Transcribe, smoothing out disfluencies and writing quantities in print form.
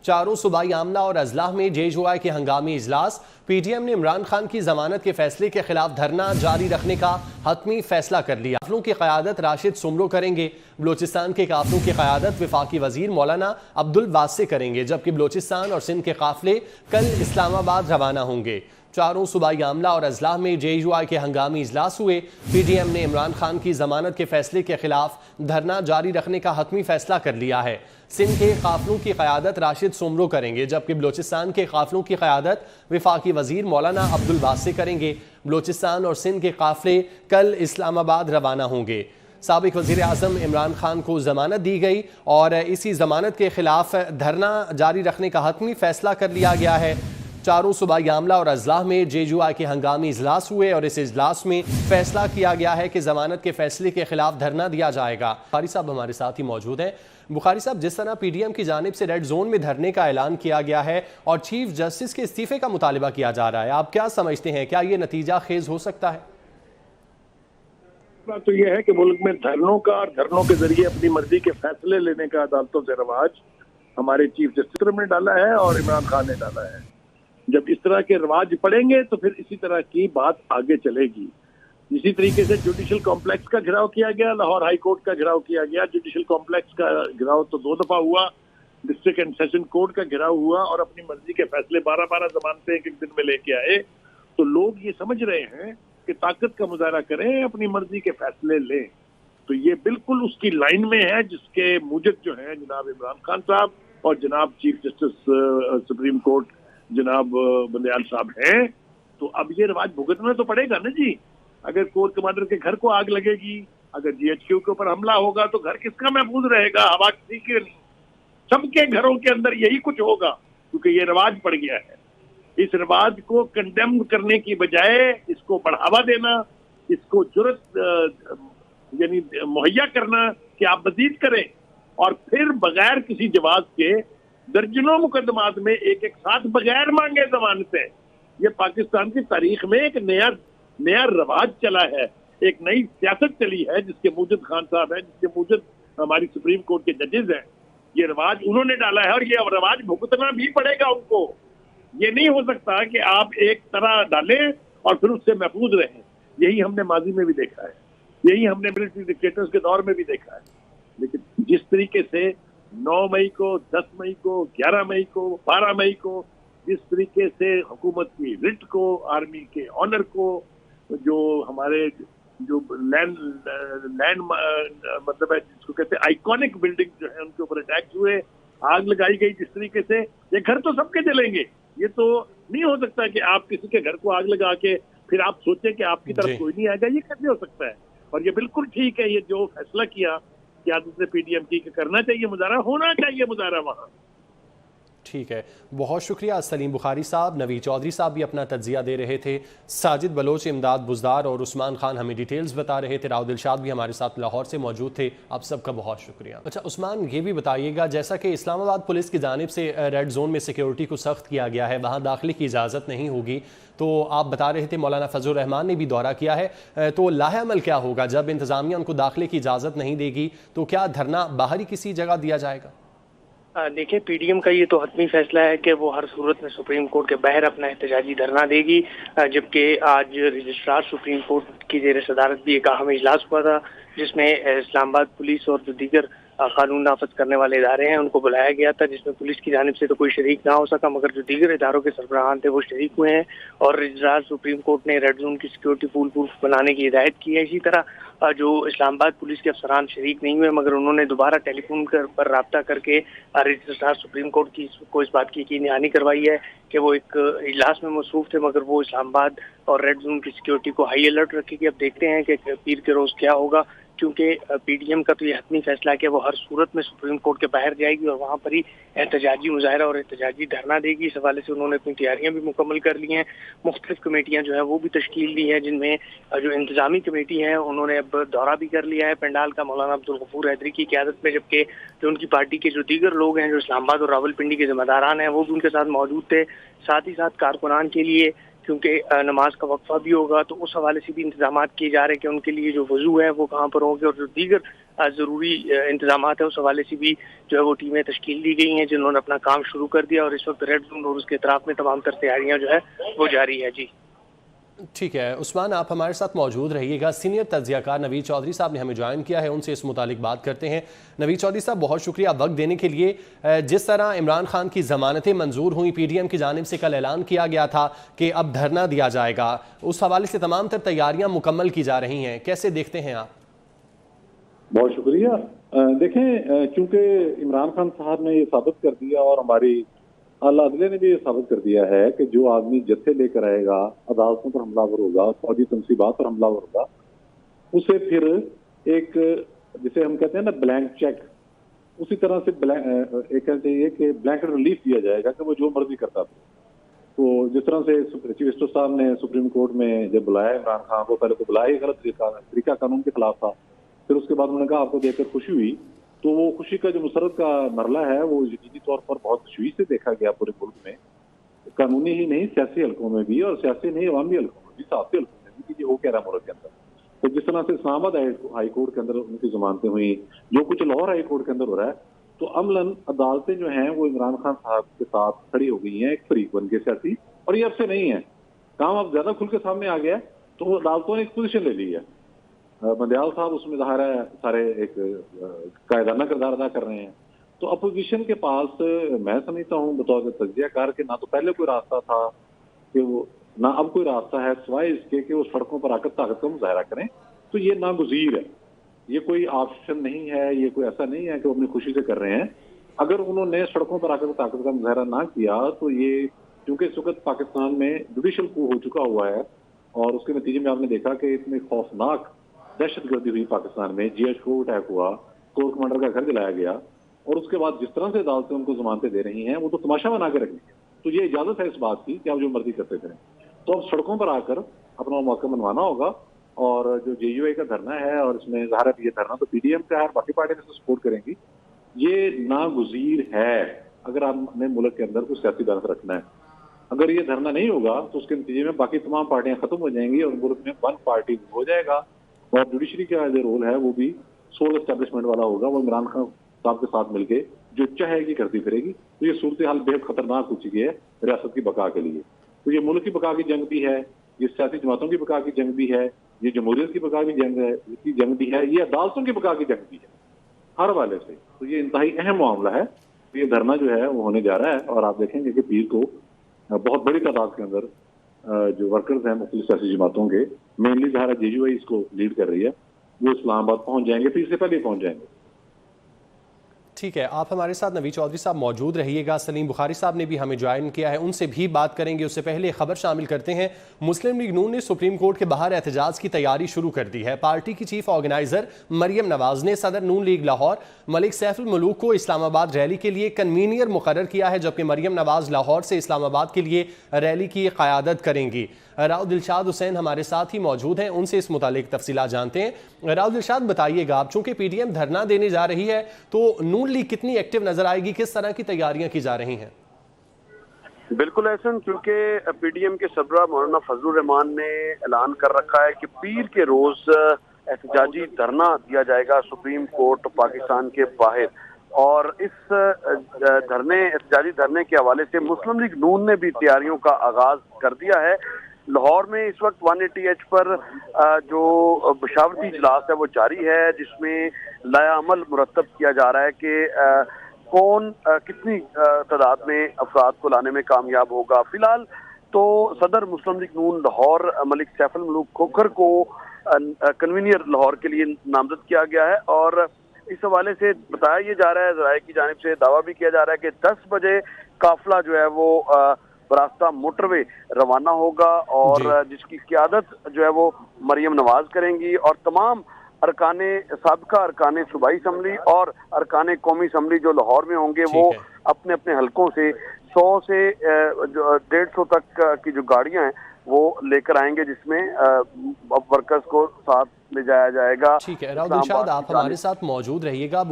چاروں صوبائی عاملہ اور اضلاع میں JUI کے ہنگامی اجلاس۔ PTM نے عمران خان کی ضمانت کے فیصلے کے خلاف دھرنا جاری رکھنے کا حتمی فیصلہ کر لیا۔ قافلوں کی قیادت راشد سمرو کریں گے۔ بلوچستان کے قافلوں کی قیادت وفاقی وزیر مولانا عبدالواسع کریں گے، جبکہ بلوچستان اور سندھ کے قافلے کل اسلام آباد روانہ ہوں گے۔ چاروں صوبائی عاملہ اور اضلاع میں JUI کے ہنگامی اجلاس ہوئے۔ PTM نے عمران خان کی ضمانت کے فیصلے کے خلاف دھرنا جاری رکھنے کا حتمی فیصلہ کر لیا ہے۔ سندھ کے قافلوں کی قیادت راشد سمرو کریں گے، جبکہ بلوچستان کے قافلوں کی قیادت وفاقی وزیر مولانا عبدالواسع کریں گے۔ بلوچستان اور سندھ کے قافلے کل اسلام آباد روانہ ہوں گے۔ سابق وزیر اعظم عمران خان کو ضمانت دی گئی اور اسی ضمانت کے خلاف دھرنا جاری رکھنے کا حتمی فیصلہ کر لیا گیا ہے۔ چاروں صوبائی عاملہ اور اضلاع میں JUI کے ہنگامی اجلاس ہوئے اور اس اجلاس میں فیصلہ کیا گیا ہے کہ ضمانت کے فیصلے کے خلاف دھرنا دیا جائے گا۔ بخاری صاحب ہمارے ساتھ ہی موجود ہیں۔ بخاری صاحب، جس طرح PTM کی جانب سے ریڈ زون میں دھرنے کا اعلان کیا گیا ہے اور چیف جسٹس کے استعفے کا مطالبہ کیا جا رہا ہے، آپ کیا سمجھتے ہیں، کیا یہ نتیجہ خیز ہو سکتا ہے؟ بات تو یہ ہے کہ ملک میں دھرنوں کا اور دھرنوں کے ذریعے اپنی مرضی کے فیصلے لینے کا عدالتوں سے رواج ہمارے چیف جسٹس نے ڈالا ہے اور عمران خان نے ڈالا ہے۔ جب اس طرح کے رواج پڑیں گے تو پھر اسی طرح کی بات آگے چلے گی۔ اسی طریقے سے جوڈیشل کمپلیکس کا گھراؤ کیا گیا، لاہور ہائی کورٹ کا گھراؤ کیا گیا۔ جوڈیشل کمپلیکس کا گھراؤ تو 2 دفعہ ہوا، ڈسٹرکٹ اینڈ سیشن کورٹ کا گھراؤ ہوا اور اپنی مرضی کے فیصلے 12 ضمانتیں ایک دن میں لے کے آئے۔ تو لوگ یہ سمجھ رہے ہیں کہ طاقت کا مظاہرہ کریں، اپنی مرضی کے فیصلے لیں۔ تو یہ بالکل اس کی لائن میں ہے جس کے موجب جو ہیں جناب عمران خان صاحب اور جناب چیف جسٹس سپریم کورٹ جناب بندیال صاحب ہیں۔ تو اب یہ رواج بھگتنا تو پڑے گا نا جی۔ اگر کور کمانڈر کے گھر کو آگ لگے گی، اگر GHQ کے اوپر حملہ ہوگا تو گھر کس کا محفوظ رہے گا؟ ہوا کسی کی نہیں، سب کے گھروں کے اندر یہی کچھ ہوگا، کیونکہ یہ رواج پڑ گیا ہے۔ اس رواج کو کنڈیم کرنے کی بجائے اس کو بڑھاوا دینا، اس کو جرت یعنی مہیا کرنا کہ آپ مزید کریں، اور پھر بغیر کسی جواز کے درجنوں مقدمات میں ایک ساتھ بغیر مانگے ضمانتیں، یہ پاکستان کی تاریخ میں ایک نیا رواج چلا ہے، ایک نئی سیاست چلی ہے جس کے موجد خان صاحب ہیں، جس کے موجد ہماری سپریم کورٹ کے ججز ہیں۔ یہ رواج انہوں نے ڈالا ہے اور یہ رواج بھگتنا بھی پڑے گا ان کو۔ یہ نہیں ہو سکتا کہ آپ ایک طرح ڈالیں اور پھر اس سے محفوظ رہیں۔ یہی ہم نے ماضی میں بھی دیکھا ہے، یہی ہم نے ملٹری ڈکٹیٹرز کے دور میں بھی دیکھا ہے۔ لیکن جس طریقے سے 9 مئی کو، 10 مئی کو، 11 مئی کو، 12 مئی کو جس طریقے سے حکومت کی رٹ کو، آرمی کے آنر کو، جو ہمارے جو لینڈ مطلب ہے جس کو کہتے ہیں آئیکونک بلڈنگ جو ہے ان کے اوپر اٹیک ہوئے، آگ لگائی گئی، جس طریقے سے یہ گھر تو سب کے جلیں گے۔ یہ تو نہیں ہو سکتا کہ آپ کسی کے گھر کو آگ لگا کے پھر آپ سوچیں کہ آپ کی طرف کوئی نہیں آئے گا، یہ کیسے ہو سکتا ہے؟ اور یہ بالکل ٹھیک ہے، یہ جو فیصلہ کیا قیادت نے PTM کی کہ کرنا چاہیے مظاہرہ، ہونا چاہیے مظاہرہ وہاں۔ ٹھیک ہے، بہت شکریہ سلیم بخاری صاحب۔ نوید چودھری صاحب بھی اپنا تجزیہ دے رہے تھے، ساجد بلوچ، امداد بزدار اور عثمان خان ہمیں ڈیٹیلز بتا رہے تھے، راؤ دلشاد بھی ہمارے ساتھ لاہور سے موجود تھے۔ آپ سب کا بہت شکریہ۔ اچھا عثمان، یہ بھی بتائیے گا، جیسا کہ اسلام آباد پولیس کی جانب سے ریڈ زون میں سیکیورٹی کو سخت کیا گیا ہے، وہاں داخلے کی اجازت نہیں ہوگی، تو آپ بتا رہے تھے مولانا فضل الرحمان نے بھی دورہ کیا ہے، تو لاہ عمل کیا ہوگا جب انتظامیہ ان کو داخلے کی اجازت نہیں دے گی؟ تو کیا دھرنا باہر ہی کسی جگہ دیا جائے گا؟ دیکھیں، PTM کا یہ تو حتمی فیصلہ ہے کہ وہ ہر صورت میں سپریم کورٹ کے باہر اپنا احتجاجی دھرنا دے گی، جبکہ آج رجسٹرار سپریم کورٹ کی زیر صدارت بھی ایک اہم اجلاس ہوا تھا جس میں اسلام آباد پولیس اور جو دیگر قانون نافذ کرنے والے ادارے ہیں ان کو بلایا گیا تھا، جس میں پولیس کی جانب سے تو کوئی شریک نہ ہو سکا، مگر جو دیگر اداروں کے سربراہان تھے وہ شریک ہوئے ہیں، اور رجسٹرار سپریم کورٹ نے ریڈ زون کی سیکیورٹی فول پروف بنانے کی ہدایت کی ہے۔ اسی طرح جو اسلام آباد پولیس کے افسران شریک نہیں ہوئے، مگر انہوں نے دوبارہ ٹیلی فون پر رابطہ کر کے رجسٹرار سپریم کورٹ کو اس بات کی یقین دہانی کروائی ہے کہ وہ ایک اجلاس میں مصروف تھے، مگر وہ اسلام آباد اور ریڈ زون کی سیکیورٹی کو ہائی الرٹ رکھے گی۔ اب دیکھتے ہیں کہ پیر کے روز کیا ہوگا، کیونکہ PTM کا تو یہ حتمی فیصلہ ہے کہ وہ ہر صورت میں سپریم کورٹ کے باہر جائے گی اور وہاں پر ہی احتجاجی مظاہرہ اور احتجاجی دھرنا دے گی۔ اس حوالے سے انہوں نے اپنی تیاریاں بھی مکمل کر لی ہیں، مختلف کمیٹیاں جو ہیں وہ بھی تشکیل دی ہیں، جن میں جو انتظامی کمیٹی ہے انہوں نے اب دورہ بھی کر لیا ہے پنڈال کا مولانا عبدالغفور حیدری کی قیادت میں، جبکہ جو ان کی پارٹی کے جو دیگر لوگ ہیں جو اسلام آباد اور راولپنڈی کے ذمہ داران ہیں وہ بھی ان کے ساتھ موجود تھے۔ ساتھ ہی ساتھ کارکنان کے لیے क्योंकि नमाज का वक्फा भी होगा, तो उस हवाले से भी इंतजाम किए जा रहे हैं कि उनके लिए जो वजू है वो कहाँ पर होंगे, और जो दीगर ज़रूरी इंतजाम है उस हवाले से भी जो है वो टीमें तश्कील दी गई हैं, जिन्होंने अपना काम शुरू कर दिया, और इस वक्त रेड जोन और उसके इतराफ में तमाम तर तैयारियाँ जो है वो जारी है। जी ठीक है उस्मान, आप हमारे साथ मौजूद रहिएगा। सीनियर तज्ज़ियाकार नवीद चौधरी साहब ने हमें ज्वाइन किया है, उनसे इस मुतालिक बात करते हैं। नवीद चौधरी साहब, बहुत शुक्रिया वक्त देने के लिए। जिस तरह इमरान खान की ज़मानतें मंजूर हुई, PDM की जानिब से कल ऐलान किया गया था कि अब धरना दिया जाएगा, उस हवाले से तमाम तर तैयारियाँ मुकम्मल की जा रही हैं, कैसे देखते हैं आप? बहुत शुक्रिया। देखें, चूंकि इमरान खान साहब ने ये साबित कर दिया और हमारी आला अदलिया ने भी ये साबित कर दिया है कि जो आदमी जत्थे लेकर आएगा, अदालतों पर हमलावर होगा, फौजी तनसीबात पर हमलावर होगा, उसे फिर एक, जिसे हम कहते हैं ना ब्लैंक चेक, उसी तरह से एक कहना चाहिए कि ब्लैंकेट रिलीफ दिया जाएगा कि वो जो मर्जी करता था। तो जिस तरह से चीफ जस्टिस साहब ने सुप्रीम कोर्ट में जब बुलाया इमरान खान को, पहले तो बुलाया ही गलत तरीका कानून के खिलाफ था, फिर उसके बाद उन्होंने कहा आपको देखकर खुशी हुई, तो वो खुशी का जो मुसरत का मरला है वो यकीनी तौर पर बहुत खुशी से देखा गया पूरे मुल्क में, कानूनी ही नहीं सियासी हल्कों में भी, और सियासी नहीं अवामी हल्कों में भी, साफी हल्कों में भी, कि ये हो क्या रहा मुल्क के अंदर। तो जिस तरह से इस्लामाबाद हाई कोर्ट के अंदर उनकी जमानतें हुई, जो कुछ लाहौर हाई कोर्ट के अंदर हो रहा है, तो अमलन अदालतें जो हैं वो इमरान खान साहब के साथ खड़ी हो गई हैं एक फरीक बन के सियासी, और ये अब से नहीं है, काम अब ज्यादा खुल के सामने आ गया। तो अदालतों ने एक पोजिशन ले ली है, बंदयाल साहब उसमें ज़ाहिर है सारे एक कायदाना किरदार अदा कर रहे हैं। तो अपोजिशन के पास मैं समझता हूँ बतौर तज्जियाकार के ना तो पहले कोई रास्ता था कि वो, ना अब कोई रास्ता है सिवाय इसके कि वो सड़कों पर आकर ताकत का मुजाहरा करें। तो ये नागुज़ीर है, ये कोई ऑप्शन नहीं है, ये कोई ऐसा नहीं है कि वो अपनी खुशी से कर रहे हैं। अगर उन्होंने सड़कों पर आकर ताकत का मुजाहरा ना किया तो ये, क्योंकि इस वक्त पाकिस्तान में जुडिशल कू हो चुका हुआ है, और उसके नतीजे में आपने देखा कि इतने खौफनाक दहशतगर्दी हुई पाकिस्तान में, GH को अटैक हुआ, कोर कमांडर का घर जलाया गया, और उसके बाद जिस तरह से अदालतें उनको जमानतें दे रही हैं वो तो तमाशा बना के रखनी है। तो ये इजाजत है इस बात की कि आप जो मर्जी करते करें। तो अब सड़कों पर आकर अपना मौका मनवाना होगा, और जो JUI का धरना है, और इसमें ज़ाहिर है ये धरना तो PDM का है, बाकी पार्टी ने सपोर्ट करेंगी, ये नागुज़ीर है अगर आपने मुल्क के अंदर कुछ सियासी बैलेंस रखना है। अगर ये धरना नहीं होगा तो उसके नतीजे में बाकी तमाम पार्टियां खत्म हो जाएंगी और मुल्क में वन पार्टी हो जाएगा, और जुडिशरी का जो रोल है वो भी सोल एस्टेब्लिशमेंट वाला होगा, वो इमरान खान साहब के साथ मिलके जो चाहेगी करती फिरेगी। तो ये सूरत हाल बेहद खतरनाक हो चुकी है रियासत की बका के लिए। तो ये मुल्क की बका की जंग भी है, ये सियासी जमातों की बका की जंग भी है, ये जमहूरियत की बका की जंग भी है, ये अदालतों की बका की जंग भी है, हर वाले से। तो ये इंतहाई अहम मामला है। तो ये धरना जो है वो होने जा रहा है, और आप देखेंगे कि पीर को बहुत बड़ी तादाद के अंदर जो वर्कर्स हैं मुख्तलिफ सियासी जमातों के, मेनली ज़ाहिर JUI इसको लीड कर रही है, वो इस्लामाबाद पहुंच जाएंगे, पीर से पहले पहुंच जाएंगे। ठीक है, आप हमारे साथ नवीद चौधरी साहब मौजूद रहिएगा। सलीम बुखारी साहब ने भी हमें ज्वाइन किया है, उनसे भी बात करेंगे। उससे पहले खबर शामिल करते हैं, मुस्लिम लीग नून ने सुप्रीम कोर्ट के बाहर एहतजाज की तैयारी शुरू कर दी है। पार्टी की चीफ ऑर्गेनाइजर मरियम नवाज ने सदर नून लीग लाहौर मलिक सैफ उल मुलूक को इस्लामाबाद रैली के लिए कन्वीनियर मुकर्रर किया है, जबकि मरियम नवाज लाहौर से इस्लामाबाद के लिए रैली की क़यादत करेंगी। राव दिलशाद हुसैन हमारे साथ ही मौजूद हैं, उनसे इस मुतालिक तफसीलात जानते हैं। राव दिलशाद, बताइएगा, आप चूंकि PDM धरना देने जा रही है तो नून लीग कितनी एक्टिव नजर आएगी, किस तरह की तैयारियां की जा रही हैं? बिल्कुल एहसन, क्योंकि PDM के सरबराह मौलाना फजलुर रहमान ने ऐलान कर रखा है कि पीर के रोज एहतजाजी धरना दिया जाएगा सुप्रीम कोर्ट पाकिस्तान के बाहर। और इस एहतजाजी धरने के हवाले से मुस्लिम लीग नून ने भी तैयारियों का आगाज कर दिया है। लाहौर में इस वक्त 180H पर जो बशावरती इजलास है वो जारी है, जिसमें लाया अमल मुरतब किया जा रहा है कि कौन कितनी तादाद में अफराद को लाने में कामयाब होगा। फिलहाल तो सदर मुस्लिम लीग नून लाहौर मलिक सैफ उल मुलूक खोखर को कन्वीनियर लाहौर के लिए नामजद किया गया है, और इस हवाले से बताया ये जा रहा है, ज़राए की जानिब से दावा भी किया जा रहा है कि 10 बजे काफिला जो है वो बरास्ता मोटरवे रवाना होगा, और जिसकी क़यादत जो है वो मरियम नवाज करेंगी, और तमाम साबिका अरकाने सूबाई असम्बली और अरकाने कौमी असम्बली जो लाहौर में होंगे वो अपने अपने हलकों से 100 से 150 तक की जो गाड़ियां हैं वो लेकर आएंगे, जिसमें वर्कर्स को साथ ले जाया जाएगा। ठीक है, राव दिलशाद, आप हमारे साथ मौजूद रहिएगा।